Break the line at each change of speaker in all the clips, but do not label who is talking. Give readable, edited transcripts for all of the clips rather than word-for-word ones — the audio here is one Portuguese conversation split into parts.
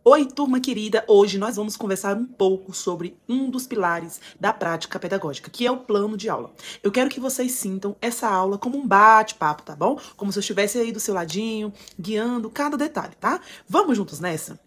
Oi, turma querida! Hoje nós vamos conversar um pouco sobre um dos pilares da prática pedagógica, que é o plano de aula. Eu quero que vocês sintam essa aula como um bate-papo, tá bom? Como se eu estivesse aí do seu ladinho, guiando cada detalhe, tá? Vamos juntos nessa?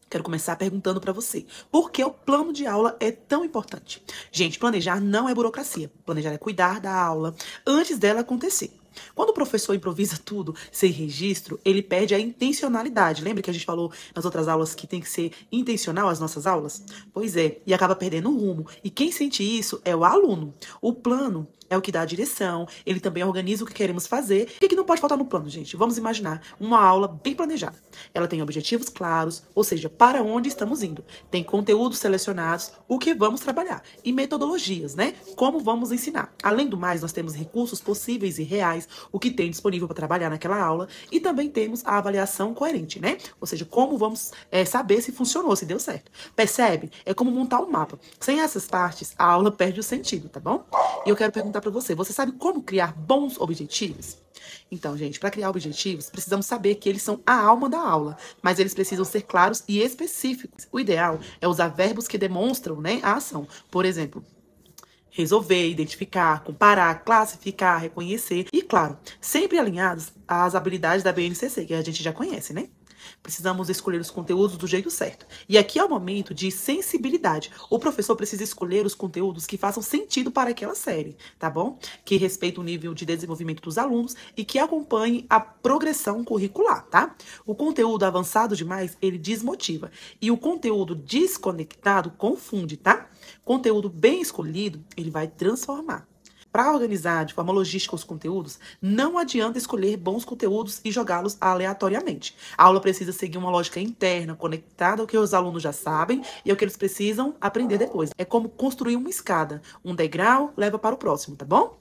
Quero começar perguntando para você, por que o plano de aula é tão importante? Gente, planejar não é burocracia. Planejar é cuidar da aula antes dela acontecer. Quando o professor improvisa tudo sem registro, ele perde a intencionalidade. Lembra que a gente falou nas outras aulas que tem que ser intencional as nossas aulas? Pois é, e acaba perdendo o rumo. E quem sente isso é o aluno. O plano é o que dá a direção, ele também organiza o que queremos fazer. O que não pode faltar no plano, gente? Vamos imaginar uma aula bem planejada. Ela tem objetivos claros, ou seja, para onde estamos indo. Tem conteúdos selecionados, o que vamos trabalhar. E metodologias, né? Como vamos ensinar. Além do mais, nós temos recursos possíveis e reais, o que tem disponível para trabalhar naquela aula. E também temos a avaliação coerente, né? Ou seja, como vamos saber se funcionou, se deu certo. Percebe? É como montar um mapa. Sem essas partes, a aula perde o sentido, tá bom? E eu quero perguntar para você, você sabe como criar bons objetivos? Então, gente, para criar objetivos, precisamos saber que eles são a alma da aula, mas eles precisam ser claros e específicos. O ideal é usar verbos que demonstram, né, a ação. Por exemplo, resolver, identificar, comparar, classificar, reconhecer e, claro, sempre alinhados às habilidades da BNCC, que a gente já conhece, né? Precisamos escolher os conteúdos do jeito certo. E aqui é o momento de sensibilidade. O professor precisa escolher os conteúdos que façam sentido para aquela série, tá bom? Que respeitem o nível de desenvolvimento dos alunos e que acompanhem a progressão curricular, tá? O conteúdo avançado demais, ele desmotiva. E o conteúdo desconectado confunde, tá? Conteúdo bem escolhido, ele vai transformar. Para organizar de forma logística os conteúdos, não adianta escolher bons conteúdos e jogá-los aleatoriamente. A aula precisa seguir uma lógica interna, conectada ao que os alunos já sabem e ao que eles precisam aprender depois. É como construir uma escada. Um degrau leva para o próximo, tá bom?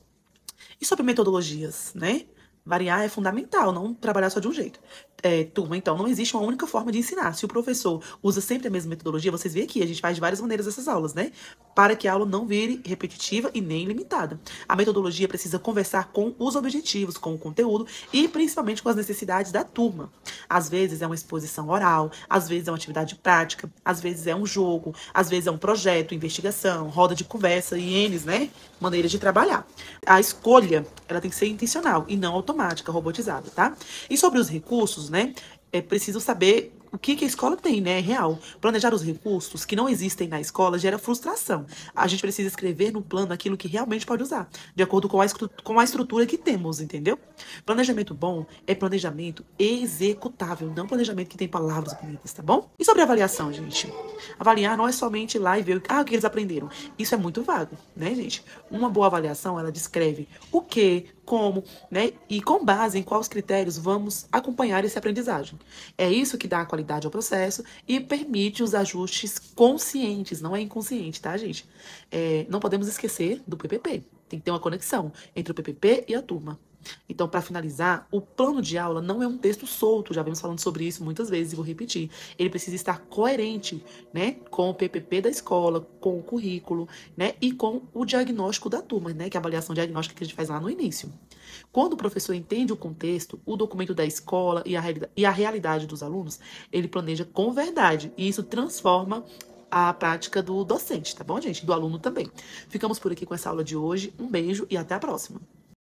E sobre metodologias, né? Variar é fundamental, não trabalhar só de um jeito. Turma, então, não existe uma única forma de ensinar. Se o professor usa sempre a mesma metodologia, vocês veem aqui, a gente faz de várias maneiras essas aulas, né? Para que a aula não vire repetitiva e nem limitada. A metodologia precisa conversar com os objetivos, com o conteúdo e principalmente com as necessidades da turma. Às vezes é uma exposição oral, às vezes é uma atividade prática, às vezes é um jogo, às vezes é um projeto, investigação, roda de conversa e N's, né? Maneiras de trabalhar. A escolha, ela tem que ser intencional e não automática, robotizada, tá? E sobre os recursos, né? É preciso saber o que a escola tem, né? É real. Planejar os recursos que não existem na escola gera frustração. A gente precisa escrever no plano aquilo que realmente pode usar, de acordo com a estrutura que temos, entendeu? Planejamento bom é planejamento executável, não planejamento que tem palavras bonitas, tá bom? E sobre avaliação, gente? Avaliar não é somente ir lá e ver o que eles aprenderam. Isso é muito vago, né, gente? Uma boa avaliação, ela descreve o que, como, né? E com base em quais critérios vamos acompanhar essa aprendizagem. É isso que dá a qualidade ao processo e permite os ajustes conscientes, não é inconsciente, tá, gente? Não podemos esquecer do PPP. Tem que ter uma conexão entre o PPP e a turma. Então, para finalizar, o plano de aula não é um texto solto, já vimos falando sobre isso muitas vezes e vou repetir. Ele precisa estar coerente, né, com o PPP da escola, com o currículo, né, e com o diagnóstico da turma, né, que é a avaliação diagnóstica que a gente faz lá no início. Quando o professor entende o contexto, o documento da escola e a realidade dos alunos, ele planeja com verdade e isso transforma a prática do docente, tá bom, gente? Do aluno também. Ficamos por aqui com essa aula de hoje. Um beijo e até a próxima.